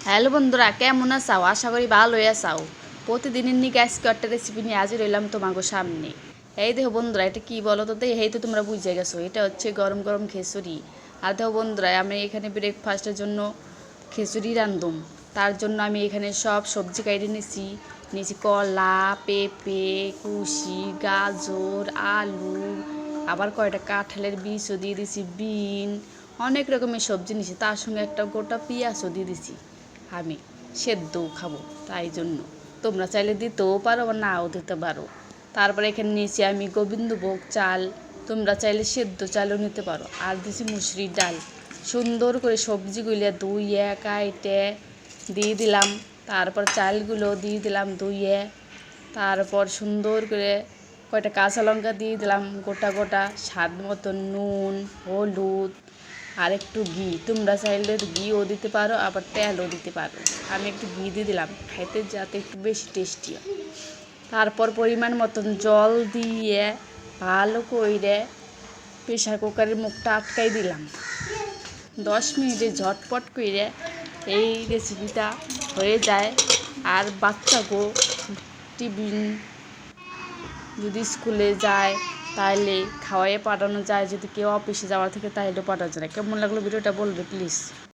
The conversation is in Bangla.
হ্যালো বন্ধুরা, কেমন আছো? আশা করি ভালোই আছো। প্রতিদিনের নিকে আজকে একটা রেসিপি নিয়ে হাজির হইলাম তোমাকে সামনে। এই দেখো বন্ধুরা, এটা কি বলো তো? এই তো তোমরা বুঝে গেছো, এটা হচ্ছে গরম গরম খিচুড়ি। আর দেখো বন্ধুরা, আমি এখানে ব্রেকফাস্টের জন্য খিচুড়ি রান্ধুম। তার জন্য আমি এখানে সব সবজি কেটে নিয়েছি কলা, পেঁপে, কুশি, গাজর, আলু, আবার কয়টা কাঁঠালের বীজও দিয়ে দিছি, বিন, অনেক রকমের সবজি নিয়েছি। তার সঙ্গে একটা গোটা পেঁয়াজও দিয়ে দিছি। আমি সেদ্ধও খাবো, তাই জন্য তোমরা চাইলে দিতেও পারো বা নাও দিতে পারো। তারপরে এখানে নিয়েছি আমি গোবিন্দভোগ চাল, তোমরা চাইলে সেদ্ধ চালও নিতে পারো। আর দিছি মুসুরির ডাল। সুন্দর করে সবজিগুলো ধুইয়ে কাইটে দিয়ে দিলাম। তারপর চালগুলো দিয়ে দিলাম ধুইয়ে। তারপর সুন্দর করে কয়টা কাঁচা লঙ্কা দিয়ে দিলাম গোটা গোটা, স্বাদ মতো নুন, হলুদ আর একটু ঘি। তোমরা চাইলে ঘিও দিতে পারো, আবার তেলও দিতে পারো। আমি একটু ঘি দিয়ে দিলাম খাইতে যাতে একটু বেশি টেস্টি হয়। তারপর পরিমাণ মতন জল দিয়ে ভালো করে প্রেশার কুকারের মুখটা আটকাই দিলাম। 10 মিনিটে ঝটপট করে এই রেসিপিটা হয়ে যায়। আর বাচ্চাকেও টিফিন যদি স্কুলে যায় তাহলে খাওয়াইয়ে পাঠানো যায়, যদি কেউ অফিসে যাওয়া থেকে তাহলেও পাঠানো যায়। কেমন লাগলো ভিডিওটা বলবে প্লিজ।